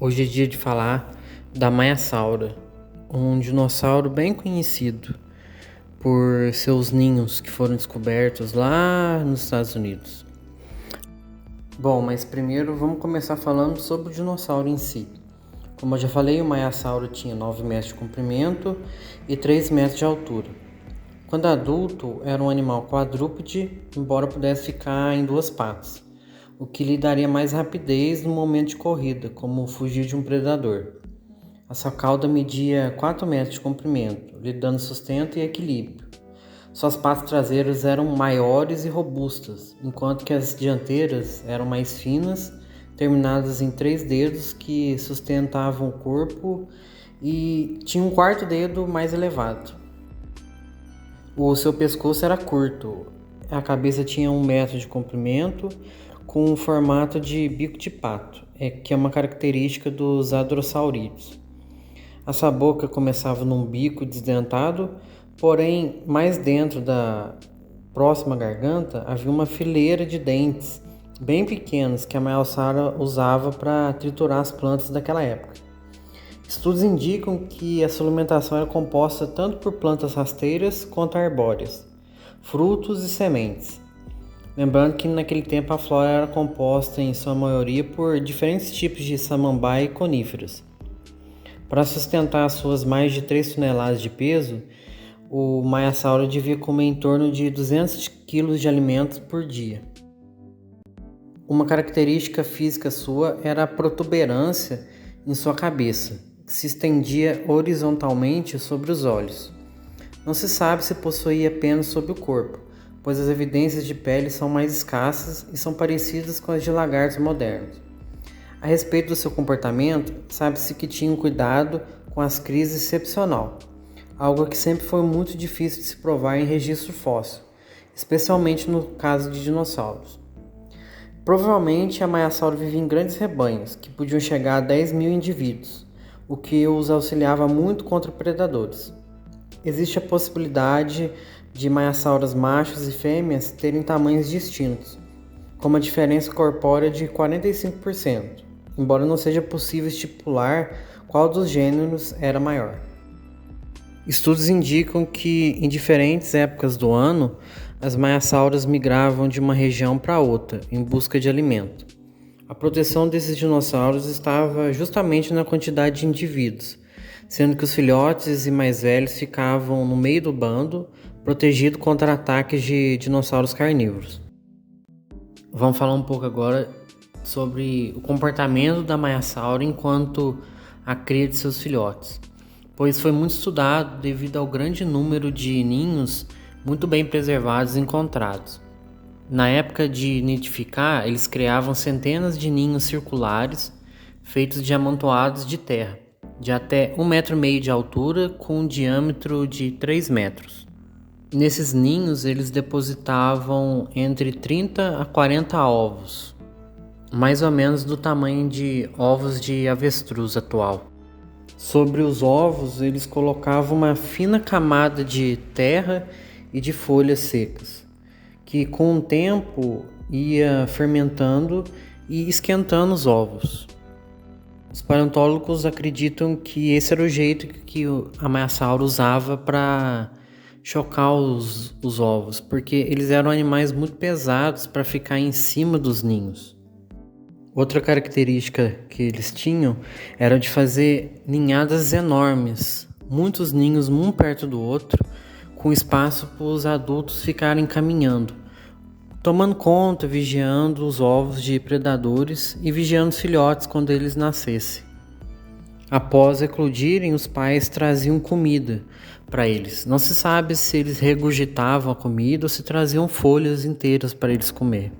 Hoje é dia de falar da Maiasaura, um dinossauro bem conhecido por seus ninhos que foram descobertos lá nos Estados Unidos. Bom, mas primeiro vamos começar falando sobre o dinossauro em si. Como eu já falei, o Maiasauro tinha 9 metros de comprimento e 3 metros de altura. Quando adulto, era um animal quadrúpede, embora pudesse ficar em 2 patas, o que lhe daria mais rapidez no momento de corrida, como fugir de um predador. A sua cauda media 4 metros de comprimento, lhe dando sustento e equilíbrio. Suas patas traseiras eram maiores e robustas, enquanto que as dianteiras eram mais finas, terminadas em 3 dedos que sustentavam o corpo e tinha um quarto dedo mais elevado. O seu pescoço era curto, a cabeça tinha 1 metro de comprimento, com um formato de bico de pato, que é uma característica dos hadrossaurídeos. A sua boca começava num bico desdentado, porém, mais dentro da próxima garganta havia uma fileira de dentes bem pequenos que a Maiasaura usava para triturar as plantas daquela época. Estudos indicam que a sua alimentação era composta tanto por plantas rasteiras quanto arbóreas, frutos e sementes. Lembrando que naquele tempo a flora era composta em sua maioria por diferentes tipos de samambaia e coníferas. Para sustentar suas mais de 3 toneladas de peso, o Maiasauro devia comer em torno de 200 kg de alimentos por dia. Uma característica física sua era a protuberância em sua cabeça, que se estendia horizontalmente sobre os olhos. Não se sabe se possuía penas sobre o corpo, pois as evidências de pele são mais escassas e são parecidas com as de lagartos modernos. A respeito do seu comportamento, sabe-se que tinha um cuidado com as crises excepcional, algo que sempre foi muito difícil de se provar em registro fóssil, especialmente no caso de dinossauros. Provavelmente a Maiasaura vivia em grandes rebanhos, que podiam chegar a 10.000 indivíduos, o que os auxiliava muito contra predadores. Existe a possibilidade de Maiasauras machos e fêmeas terem tamanhos distintos, com uma diferença corpórea de 45%, embora não seja possível estipular qual dos gêneros era maior. Estudos indicam que, em diferentes épocas do ano, as Maiasauras migravam de uma região para outra, em busca de alimento. A proteção desses dinossauros estava justamente na quantidade de indivíduos, sendo que os filhotes e mais velhos ficavam no meio do bando, protegido contra ataques de dinossauros carnívoros. Vamos falar um pouco agora sobre o comportamento da Maiasaura enquanto a cria de seus filhotes, pois foi muito estudado devido ao grande número de ninhos muito bem preservados encontrados. Na época de nidificar, eles criavam centenas de ninhos circulares feitos de amontoados de terra, de até 1,5 metro de altura, com um diâmetro de 3 metros. Nesses ninhos, eles depositavam entre 30 a 40 ovos, mais ou menos do tamanho de ovos de avestruz atual. Sobre os ovos, eles colocavam uma fina camada de terra e de folhas secas, que com o tempo ia fermentando e esquentando os ovos. Os paleontólogos acreditam que esse era o jeito que a Maiasaura usava para chocar os ovos, porque eles eram animais muito pesados para ficar em cima dos ninhos. Outra característica que eles tinham era de fazer ninhadas enormes, muitos ninhos um perto do outro, com espaço para os adultos ficarem caminhando, tomando conta, vigiando os ovos de predadores e vigiando os filhotes quando eles nascessem. Após eclodirem, os pais traziam comida para eles. Não se sabe se eles regurgitavam a comida ou se traziam folhas inteiras para eles comer.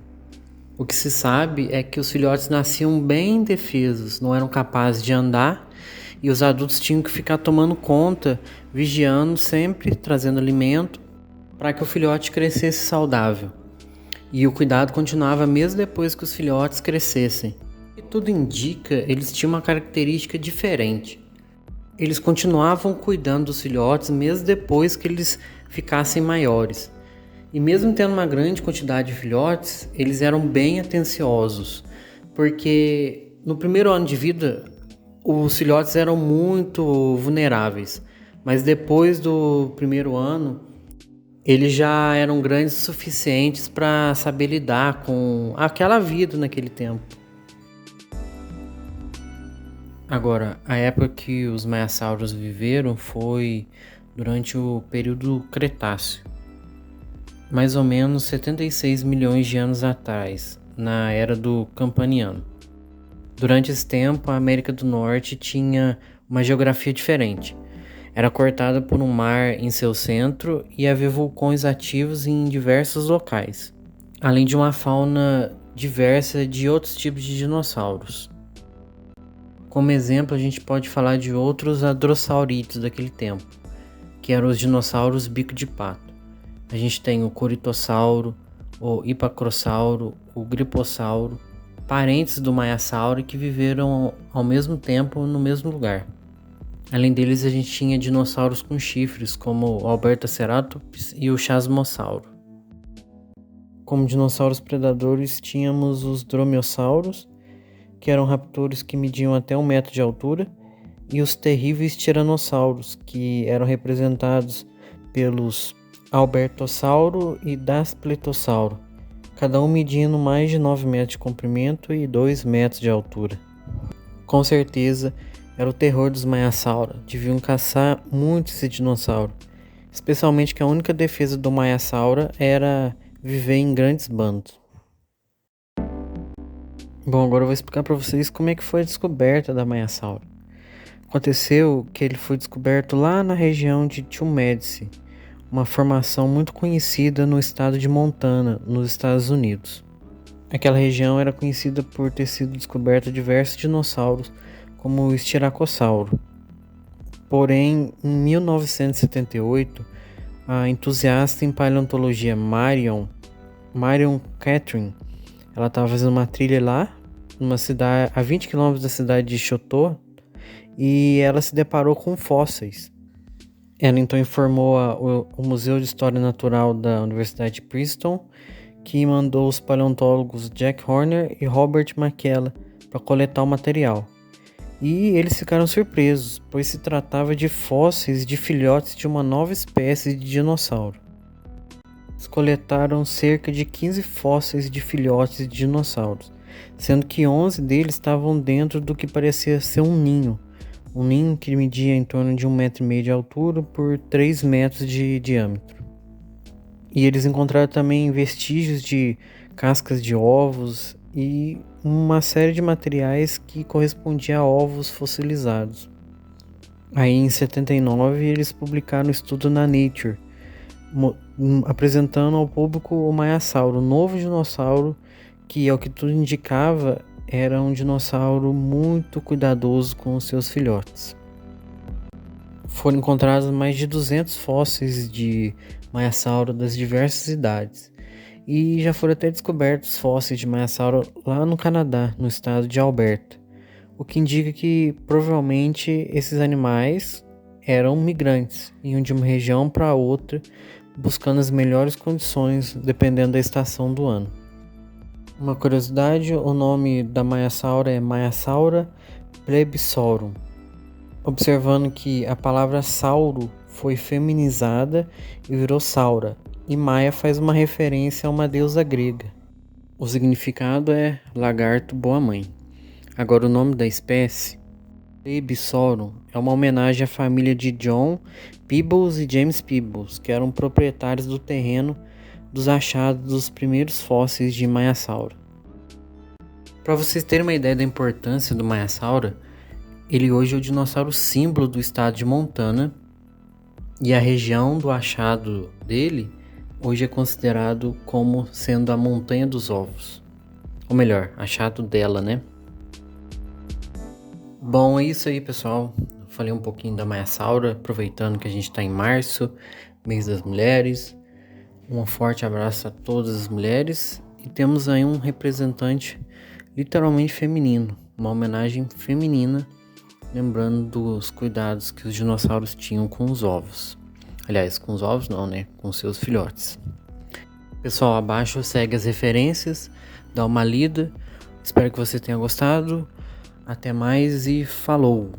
O que se sabe é que os filhotes nasciam bem indefesos, não eram capazes de andar e os adultos tinham que ficar tomando conta, vigiando sempre, trazendo alimento para que o filhote crescesse saudável. E o cuidado continuava mesmo depois que os filhotes crescessem. E tudo indica, eles tinham uma característica diferente. Eles continuavam cuidando dos filhotes mesmo depois que eles ficassem maiores. E mesmo tendo uma grande quantidade de filhotes, eles eram bem atenciosos, porque no primeiro ano de vida Os filhotes eram muito vulneráveis, mas depois do primeiro ano, eles já eram grandes o suficientes para saber lidar com aquela vida naquele tempo. Agora, a época que os maiassauros viveram foi durante o período Cretáceo, mais ou menos 76 milhões de anos atrás, na era do Campaniano. Durante esse tempo, a América do Norte tinha uma geografia diferente. Era cortada por um mar em seu centro e havia vulcões ativos em diversos locais, além de uma fauna diversa de outros tipos de dinossauros. Como exemplo, a gente pode falar de outros hadrossauridos daquele tempo, que eram os dinossauros bico de pato. A gente tem o coritossauro, o hipacrossauro, o gripossauro, parentes do maiassauro que viveram ao mesmo tempo no mesmo lugar. Além deles, a gente tinha dinossauros com chifres, como o Albertoceratops e o Chasmossauro. Como dinossauros predadores, tínhamos os dromeossauros, que eram raptores que mediam até 1 metro de altura, e os terríveis tiranossauros, que eram representados pelos Albertossauro e Daspletosauro, cada um medindo mais de 9 metros de comprimento e 2 metros de altura. Com certeza, era o terror dos maiassauro, deviam caçar muito esse dinossauro, especialmente que a única defesa do maiassauro era viver em grandes bandos. Bom, agora eu vou explicar para vocês como é que foi a descoberta da maiassauro. Aconteceu que ele foi descoberto lá na região de Chumedice, uma formação muito conhecida no estado de Montana, nos Estados Unidos. Aquela região era conhecida por ter sido descoberta diversos dinossauros, como o Styracosauro. Porém, em 1978, a entusiasta em paleontologia Marion Catherine, ela estava fazendo uma trilha lá, numa cidade a 20 km da cidade de Chouteau, e ela se deparou com fósseis. Ela então informou o Museu de História Natural da Universidade de Princeton, que mandou os paleontólogos Jack Horner e Robert McKellar para coletar o material. E eles ficaram surpresos, pois se tratava de fósseis de filhotes de uma nova espécie de dinossauro. Eles coletaram cerca de 15 fósseis de filhotes de dinossauros, sendo que 11 deles estavam dentro do que parecia ser um ninho que media em torno de 1,5 metro de altura por 3 metros de diâmetro. E eles encontraram também vestígios de cascas de ovos e uma série de materiais que correspondia a ovos fossilizados. Aí em 79 eles publicaram um estudo na Nature, apresentando ao público o maiassauro, um novo dinossauro que, ao que tudo indicava, era um dinossauro muito cuidadoso com os seus filhotes. Foram encontrados mais de 200 fósseis de maiassauro das diversas idades, e já foram até descobertos fósseis de maiassauro lá no Canadá, no estado de Alberta, o que indica que provavelmente esses animais eram migrantes, iam de uma região para outra, buscando as melhores condições dependendo da estação do ano. Uma curiosidade, o nome da maiassaura é Maiassaura plebiscorum, observando que a palavra sauro foi feminizada e virou saura, e Maia faz uma referência a uma deusa grega. O significado é lagarto boa mãe. Agora o nome da espécie, Plebiscorum, é uma homenagem à família de John Peebles e James Peebles, que eram proprietários do terreno dos achados dos primeiros fósseis de maiassauro. Para vocês terem uma ideia da importância do maiassauro, ele hoje é o dinossauro símbolo do estado de Montana, e a região do achado dele hoje é considerado como sendo a Montanha dos Ovos. Ou melhor, achado dela, né? Bom, é isso aí, pessoal. Falei um pouquinho da maiassauro, aproveitando que a gente está em março, mês das mulheres. Um forte abraço a todas as mulheres. E temos aí um representante literalmente feminino, uma homenagem feminina, lembrando dos cuidados que os dinossauros tinham com os ovos. Aliás, com os ovos não, né? Com seus filhotes. Pessoal, abaixo segue as referências, dá uma lida. Espero que você tenha gostado. Até mais e falou!